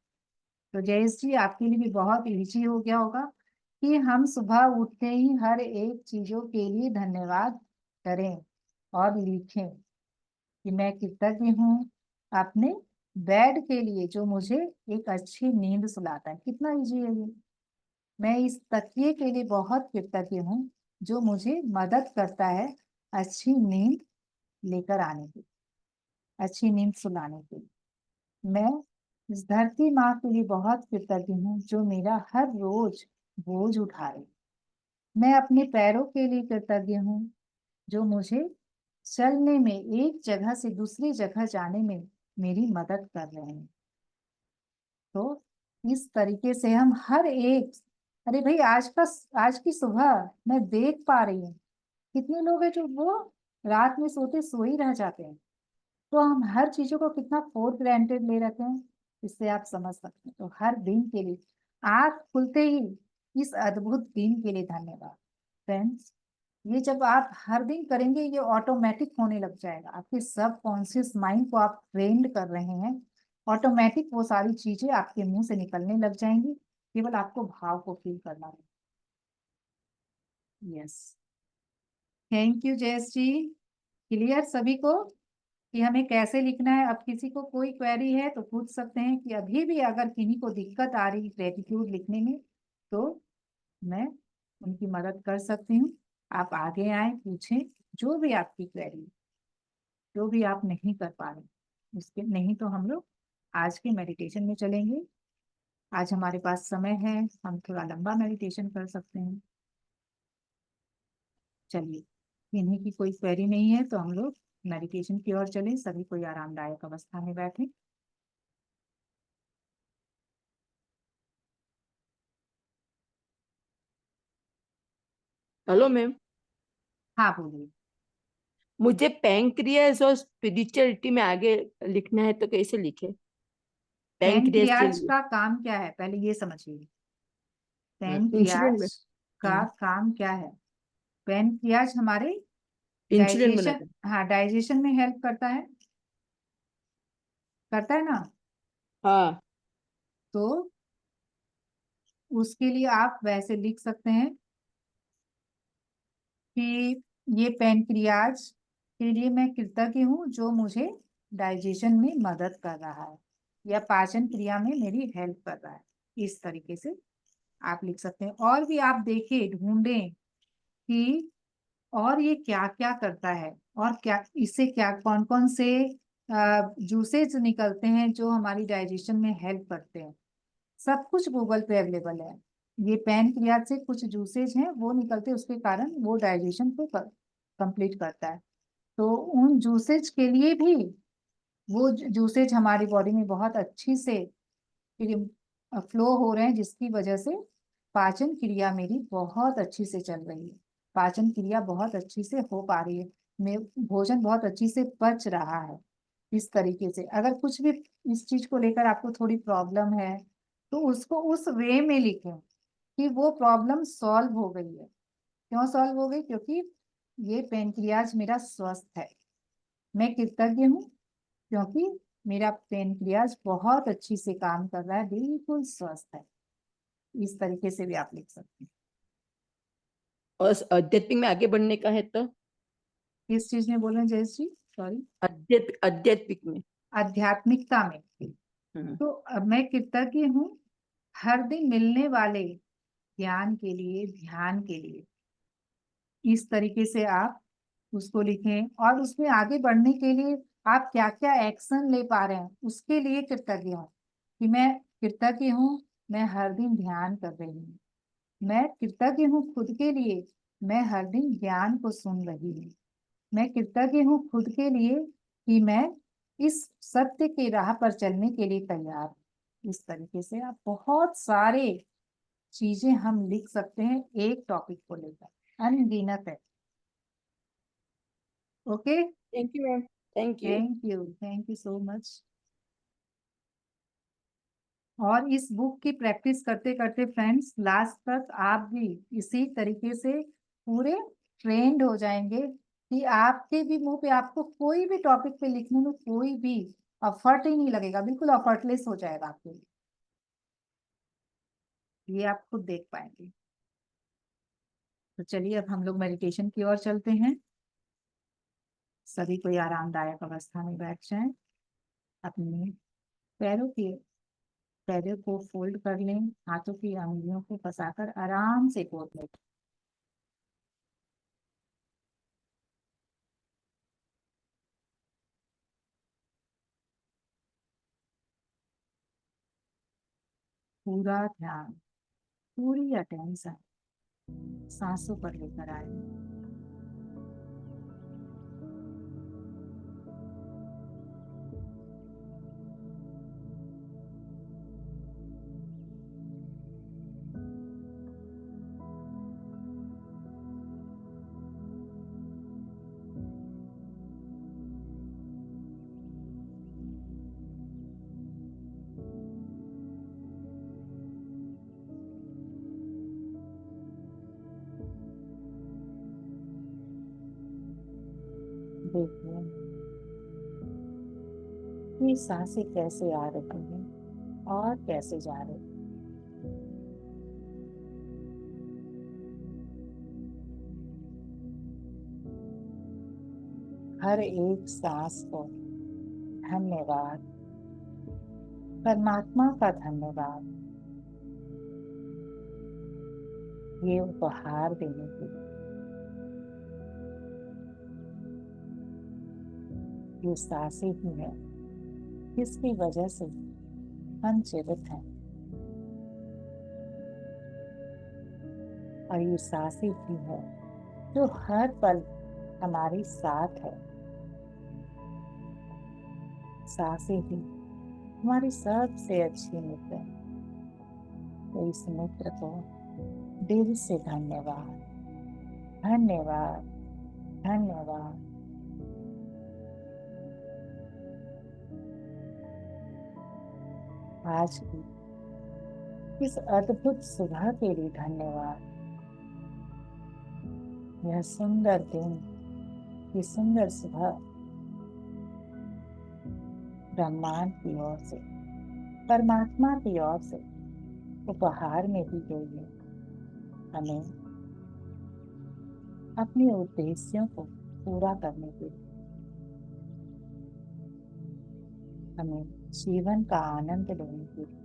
तो जयेश जी, आपके लिए भी बहुत इजी हो गया होगा कि हम सुबह उठते ही हर एक चीजों के लिए धन्यवाद करें और लिखें कि मैं कृतज्ञ हूँ अपने बेड के लिए जो मुझे एक अच्छी नींद सुलाता है। कितना इजी है ये। मैं इस तकिए के लिए बहुत कृतज्ञ हूँ जो मुझे मदद करता है अच्छी नींद लेकर आने की, अच्छी नींद सुलाने के लिए। मैं इस धरती माँ के लिए बहुत कृतज्ञ हूँ जो मेरा हर रोज बोझ उठा रही। मैं अपने पैरों के लिए कृतज्ञ हूँ जो मुझे चलने में, एक जगह से दूसरी जगह जाने में मेरी मदद कर रहे हैं। तो इस तरीके से हम हर एक, अरे भाई आज की सुबह मैं देख पा रही हूँ कितने लोग हैं जो वो रात में सोते सो ही रह जाते हैं। तो हम हर चीजों को कितना फॉर ग्रांटेड ले रखे हैं, इससे आप समझ सकते हैं। तो हर दिन के लिए आँख खुलते ही इस अद्भुत दिन के लिए धन्यवाद। फ्रेंड्स, ये जब आप हर दिन करेंगे ये ऑटोमेटिक होने लग जाएगा। आपके सब कॉन्शियस माइंड को आप ट्रेंड कर रहे हैं, ऑटोमेटिक वो सारी चीजें आपके मुंह से निकलने लग जाएंगी, केवल आपको भाव को फील करना है। Yes, thank you Jayesh ji. Clear सभी को कि हमें कैसे लिखना है। अब किसी को कोई क्वेरी है तो पूछ सकते हैं कि अभी भी अगर किन्हीं को दिक्कत आ रही ग्रेटिट्यूड लिखने में तो मैं उनकी मदद कर सकती हूँ। आप आगे आए, पूछें जो भी आपकी क्वेरी, जो भी आप नहीं कर पा रहे उसके। नहीं तो हम लोग आज के मेडिटेशन में चलेंगे। आज हमारे पास समय है, हम थोड़ा लंबा मेडिटेशन कर सकते हैं। चलिए, इन्हीं की कोई क्वेरी नहीं है तो हम लोग मेडिटेशन की ओर चलें। सभी कोई आरामदायक अवस्था में बैठे। हेलो मैम, हाँ बोलिए। मुझे पैंक्रियास और स्पिरिचुअलिटी में आगे लिखना है तो कैसे लिखे? पैंक्रियास के पैनक्रियाज लिए का काम क्या है पहले ये समझिए। इंसुलिन पैनक्रियाज में का काम क्या है? पैनक्रियाज हमारे इंसुलिन डाइजेशन, बनाता हाँ डाइजेशन में हेल्प करता है, करता है ना। है। हाँ। तो उसके लिए आप वैसे लिख सकते हैं कि ये पैनक्रियाज के लिए मैं कृतज्ञ हूँ जो मुझे डाइजेशन में मदद कर रहा है या पाचन क्रिया में मेरी हेल्प कर रहा है। इस तरीके से आप लिख सकते हैं। और भी आप देखिए, ढूंढें कि और ये क्या क्या करता है और क्या इससे क्या कौन कौन से जूसेस निकलते हैं जो हमारी डाइजेशन में हेल्प करते हैं। सब कुछ गूगल पे अवेलेबल है। ये पैनक्रियाज से कुछ जूसेज हैं वो निकलते हैं, उसके कारण वो डाइजेशन को कंप्लीट करता है। तो उन जूसेज के लिए भी वो जूसेज हमारी बॉडी में बहुत अच्छी से फ्लो हो रहे हैं, जिसकी वजह से पाचन क्रिया मेरी बहुत अच्छी से चल रही है, पाचन क्रिया बहुत अच्छी से हो पा रही है, मैं भोजन बहुत अच्छी से पच रहा है। इस तरीके से अगर कुछ भी इस चीज को लेकर आपको थोड़ी प्रॉब्लम है तो उसको उस वे में लिखें कि वो प्रॉब्लम सॉल्व हो गई है। क्यों सॉल्व हो गई? क्योंकि ये पेनक्रियाज मेरा स्वस्थ है। मैं कृतज्ञ हूँ क्योंकि मेरा पेनक्रियाज बहुत अच्छी से काम कर रहा है, बिल्कुल स्वस्थ है। इस तरीके से भी आप लिख सकते हैं। और आध्यात्मिक में आगे बढ़ने का है तो किस चीज में बोल रहे हैं जयेश जी? सॉरी। आध्यात्मिक में। आध्यात्मिकता में। हम्म। तो अब मैं कृतज्ञ हूँ हर दिन मिलने वाले ज्ञान के लिए, ध्यान के लिए। इस तरीके से आप उसको लिखें और उसमें आगे बढ़ने के लिए आप क्या क्या एक्शन ले पा रहे हैं उसके लिए कृतज्ञ हूँ कि मैं कृतज्ञ हूँ, मैं हर दिन ध्यान कर रही हूँ। मैं कृतज्ञ हूँ खुद के लिए, मैं हर दिन ज्ञान को सुन रही हूँ। मैं कृतज्ञ हूँ खुद के लिए कि मैं इस सत्य के राह पर चलने के लिए तैयार हूँ। इस तरीके से आप बहुत सारे चीजें हम लिख सकते हैं एक टॉपिक को लेकर, अनगिनत है। Okay, thank you ma'am. Thank you. Thank you so much. और इस बुक की प्रैक्टिस करते करते फ्रेंड्स लास्ट तक आप भी इसी तरीके से पूरे ट्रेंड हो जाएंगे कि आपके भी मुंह पे आपको कोई भी टॉपिक पे लिखने में कोई भी एफर्ट ही नहीं लगेगा, बिल्कुल एफर्टलेस हो जाएगा आपके लिए। ये आप खुद देख पाएंगे। तो चलिए अब हम लोग मेडिटेशन की ओर चलते हैं। सभी कोई आरामदायक अवस्था में बैठ जाएं, अपने पैरों के पैरों को फोल्ड कर लें, हाथों की अंगुलियों को फंसाकर आराम से गोद लें। पूरा ध्यान, पूरी अटेंशन सांसों पर लेकर आए। देखिए ये सांसें कैसे आ रही हैं और कैसे जा रही हैं। हर एक सांस को धन्यवाद, परमात्मा का धन्यवाद, ये उपहार देने के लिए। ये सांसें ही है जिसकी वजह से हम जीवित हैं, और ये सांसें ही है जो हर पल हमारे साथ है। सांसें ही हमारी सबसे अच्छी मित्र है। तो इस मित्र को दिल से धन्यवाद, धन्यवाद, धन्यवाद। आज की इस अद्भुत सुबह के लिए धन्यवाद। यह सुंदर दिन, ये सुंदर सुबह ब्रह्मांड की ओर से, परमात्मा की ओर से उपहार में दी गई है। हमें अपने उद्देश्यों को पूरा करने के लिए, हमें जीवन का आनंद लेने के लिए,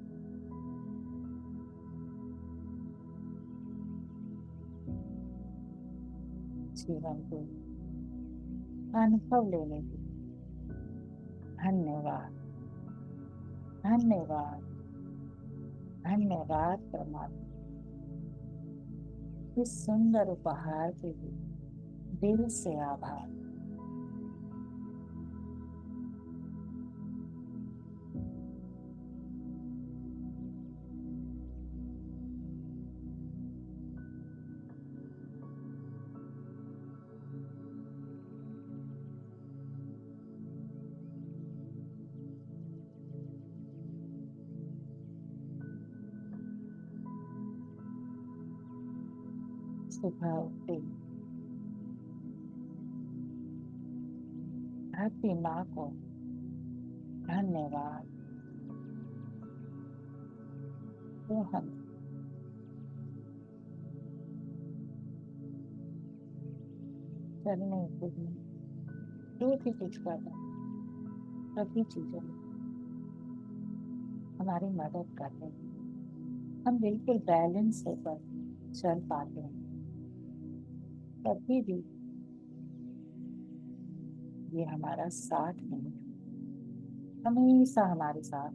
जीवन को अनुभव लेने के लिए धन्यवाद, धन्यवाद, धन्यवाद परमात्मा। इस सुंदर उपहार के लिए दिल से आभार। सुबह उठते ही धरती माँ को धन्यवाद। तो हम चलने फिरने जो भी कुछ कर रहे हैं, सभी चीजों में हमारी मदद करते हैं। हम बिल्कुल बैलेंस होकर चल पाते हैं। कभी भी ये हमारा साथ नहीं, हमेशा हमारे साथ,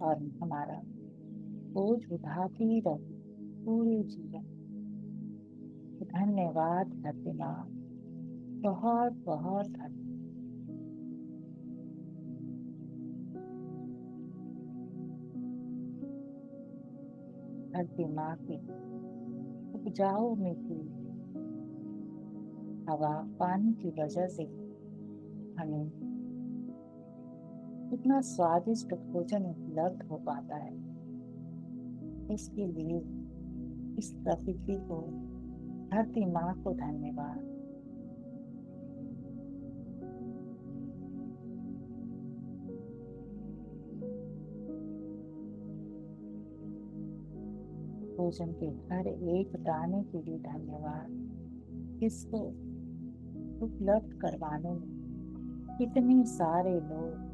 और हमारा बोझ उठाती ही रहती पूरे जीवन। धन्यवाद धरती माँ, बहुत बहुत धन्यवाद। धरती माँ की उपजाऊ मिट्टी, हवा, पानी की वजह से हमें इतना स्वादिष्ट भोजन उपलब्ध हो पाता है। इसके लिए इस प्रकृति को, धरती माँ को धन्यवाद। भोजन के हर एक दाने के लिए धन्यवाद। इसको उपलब्ध करवाने में कितने सारे लोग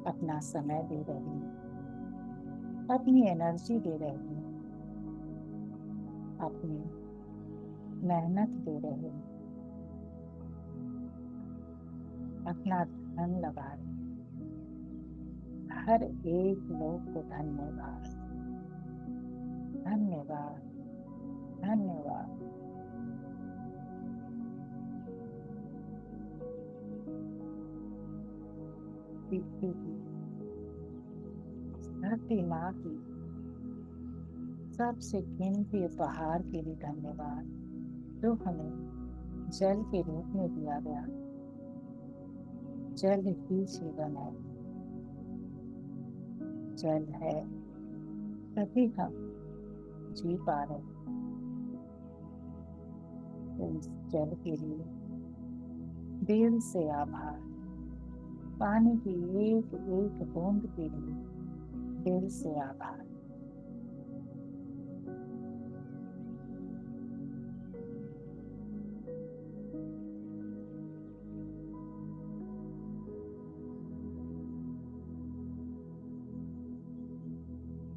अपना समय दे रहे हैं, अपनी एनर्जी दे रहे हैं, अपनी मेहनत दे रहे हैं, अपना धन लगा रहे हैं। हर एक लोग को धन्यवाद, धन्यवाद, धन्यवाद। पृथ्वी की, धरती माँ की सबसे कीमती उपहार के लिए धन्यवाद, जो हमें जल के रूप में दिया गया। जल ही जीवन है, जल है तभी हम जी पा रहे हैं। तो इस जल के लिए दिल से आभार। पानी की एक एक बूंद के लिए दिल से आभार।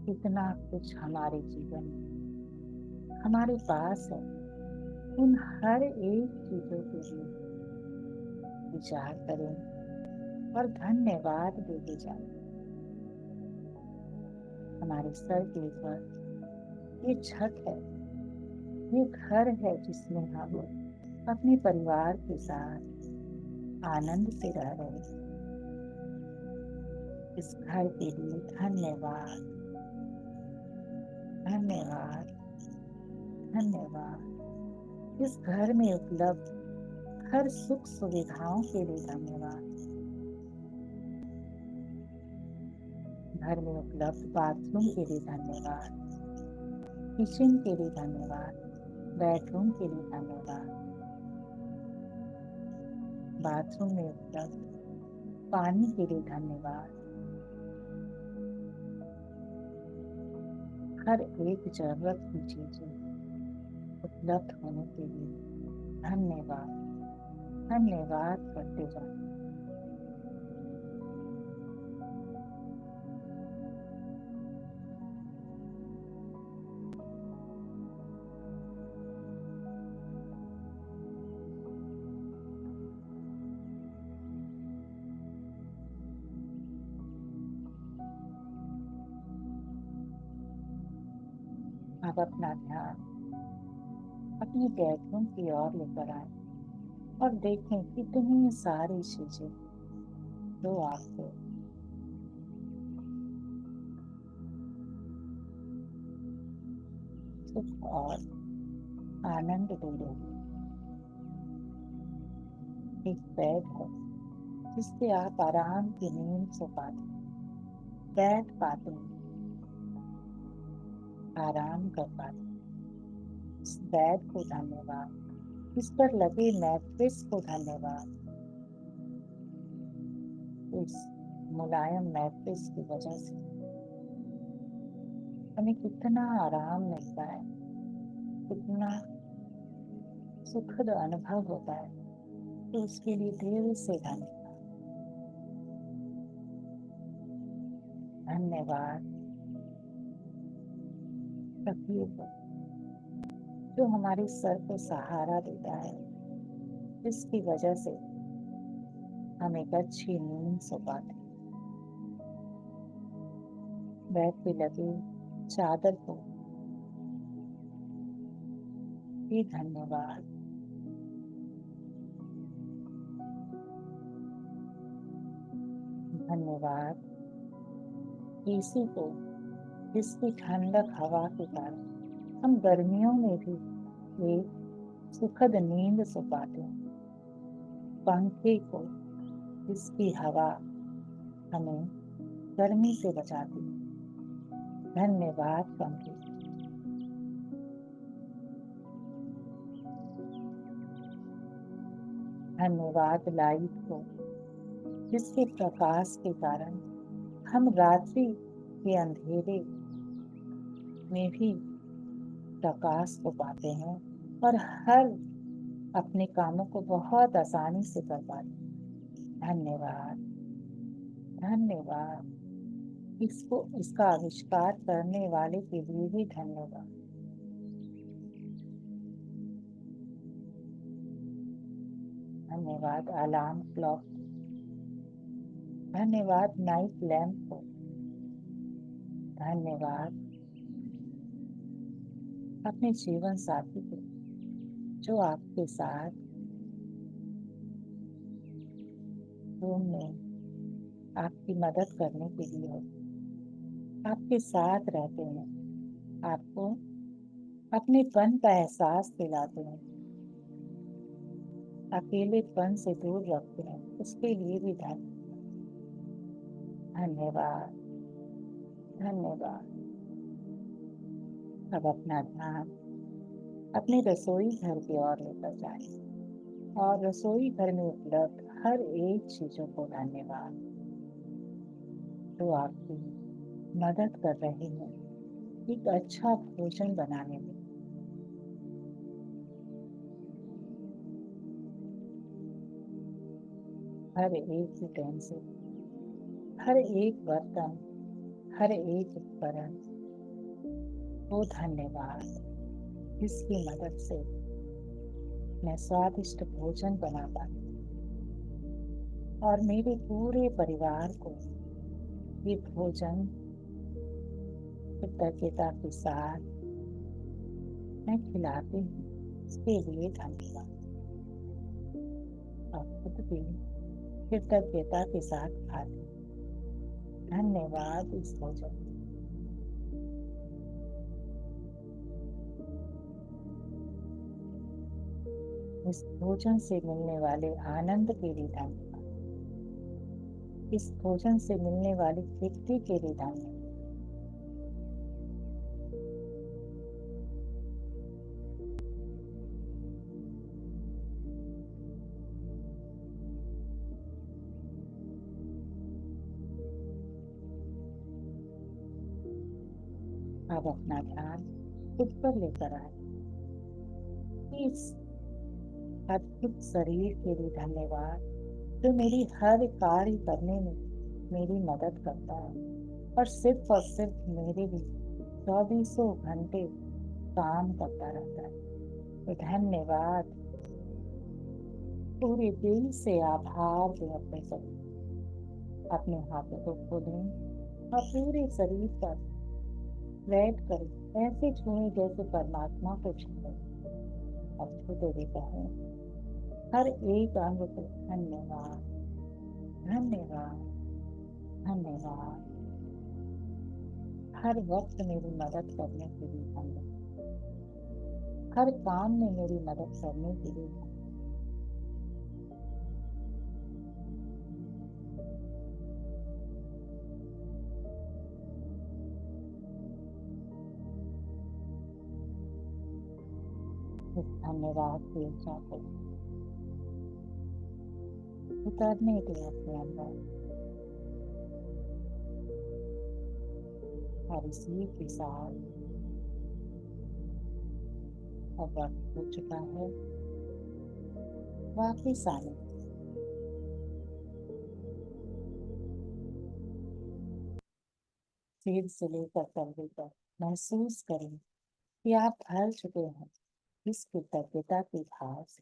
इतना कुछ हमारे जीवन में हमारे पास है। उन हर एक चीजों के लिए विचार करें और धन्यवाद देते जाएं। हमारे सर के ऊपर ये छत है, ये घर है जिसमें हम अपने परिवार के साथ आनंद से रह रहे हैं। इस घर के लिए धन्यवाद, धन्यवाद, धन्यवाद। इस घर में उपलब्ध हर सुख सुविधाओं के लिए धन्यवाद। घर में उपलब्ध बाथरूम के लिए धन्यवाद, किचन के लिए धन्यवाद, बेडरूम के लिए धन्यवाद। बाथरूम में उपलब्ध पानी के लिए धन्यवाद। हर एक जरूरत की चीजें उपलब्ध होने के लिए धन्यवाद, धन्यवाद करते जाएं। अब अपना ध्यान अपने बेडरूम की ओर लेकर आए और देखें कितनी सारी चीजें जो आपको सुख और आनंद दे रही है। एक बेड है जिससे आप आराम की नींद सो पाते, बैठ पाते हैं। आराम कर पाते। इस बेड को धन्यवाद, इस पर लगे मैट्रेस को धन्यवाद। इस मुलायम मैट्रेस की वजह से हमें कितना आराम मिलता है, कितना सुखद अनुभव होता है, तो उसके लिए दिल से धन्यवाद। धन्यवाद तकिए को, जो हमारे सर को सहारा देता है, जिसकी वजह से हम एक अच्छी नींद सो पाते। बेड पे लगे चादर को भी धन्यवाद। धन्यवाद एसी को, जिसकी ठंडक हवा के कारण हम गर्मियों में भी एक सुखद नींद सो पाते हैं। पंखे को, जिसकी हवा हमें गर्मी से बचाती है। धन्यवाद पंखे। धन्यवाद लाइट को, जिसके प्रकाश के कारण हम रात्रि के अंधेरे में भी प्रकाश को पाते हैं और हर अपने कामों को बहुत आसानी से कर पाते हैं। धन्यवाद। धन्यवाद इसका आविष्कार करने वाले के लिए भी धन्यवाद। धन्यवाद अलार्म क्लॉक, धन्यवाद नाइट लैम्प को, धन्यवाद अपने जीवन साथी को, जो आपके साथ रूम में आपकी मदद करने के लिए हो, आपके साथ रहते हैं, आपको अपनेपन का एहसास दिलाते हैं, अकेलेपन से दूर रखते हैं, उसके लिए भी धन्यवाद। धन्यवाद। अब अपना ध्यान अपने रसोई घर की ओर लेकर जाएं और रसोई घर में उपलब्ध हर एक चीजों को धन्यवाद, जो आपकी मदद कर रहे हैं एक अच्छा भोजन बनाने में। हर एक यूटेंसिल, हर एक बर्तन, हर एक उपकरण को धन्यवाद, जिसकी मदद से मैं स्वादिष्ट भोजन बना पाती और मेरे पूरे परिवार को ये भोजन कृतज्ञता के साथ मैं खिलाती हूँ। इसके लिए धन्यवाद। और खुद भी कृतज्ञता के साथ खाती हूँ। धन्यवाद इस भोजन। इस भोजन से मिलने वाले आनंद के लिए धन्यवाद। इस भोजन से मिलने वाली तृप्ति के लिए धन्यवाद। अब अपना ध्यान खुद पर लेकर आए। इस अद्भुत शरीर के लिए धन्यवाद, जो मेरी हर कार्य करने में मेरी मदद करता है और सिर्फ मेरे भी 24 घंटे काम करता रहता है। तो धन्यवाद। पूरे दिल से आभार दें अपने शरीर, अपने हाथों को खोलें और पूरे शरीर पर बैठ कर ऐसे छूएं जैसे परमात्मा को छूएं और छूते भी कहें हर एक अंग को धन्यवाद, धन्यवाद, धन्यवाद। हर वक्त मेरी मदद करने के लिए धन्यवाद, हर काम में मेरी मदद करने के लिए धन्यवाद। इस धन्यवाद की ऊर्जा को उतरने दे अपने अंदर, और इसी के साथ अब वक्त हो चुका है वापिस आने। सिर से लेकर कंधे तक महसूस करें कि आप भर चुके हैं इस कृतज्ञता के भाव से।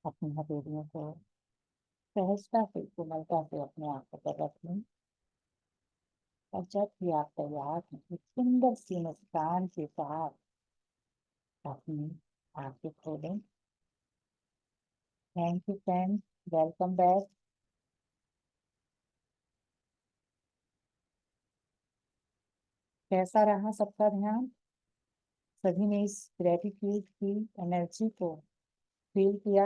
अपनी हथेलियों को सहजता से, कोमलता से अपने आंखों पर रख लें, और जब भी आप तैयार हैं एक सुंदर सी मुस्कान के साथ अपनी आंखें खोलें। Thank you friends, welcome back. कैसा रहा सबका ध्यान? सभी ने इस ग्रेटिट्यूड की एनर्जी को फील किया?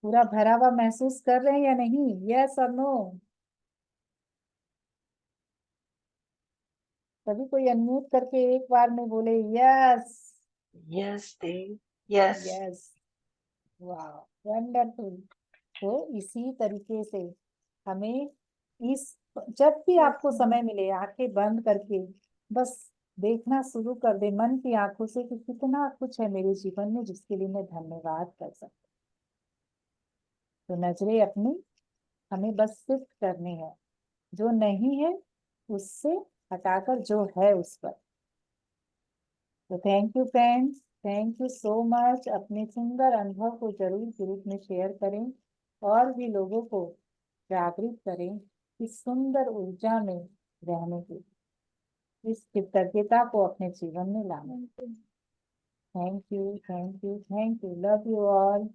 पूरा भरा हुआ महसूस कर रहे हैं या नहीं? यस और नो? सभी कोई अनम्यूट करके एक बार में बोले yes. Yes, Dave. Yes. Yes, वाह, वंडरफुल। तो इसी तरीके से हमें इस, जब भी आपको समय मिले आंखें बंद करके बस देखना शुरू कर दे मन की आंखों से कि कितना कुछ है मेरे जीवन में जिसके लिए मैं धन्यवाद कर सकती। तो नजरें अपनी हमें बस शिफ्ट करनी है, जो नहीं है उससे हटाकर जो है उस पर। तो thank you friends, thank you so much. अपने सुंदर अनुभव को जरूर ग्रुप में शेयर करें और भी लोगों को जागृत करें इस सुंदर ऊर्जा में रहने की, इस कृतज्ञता को अपने जीवन में लाने। Thank you, thank you, thank you, love you all.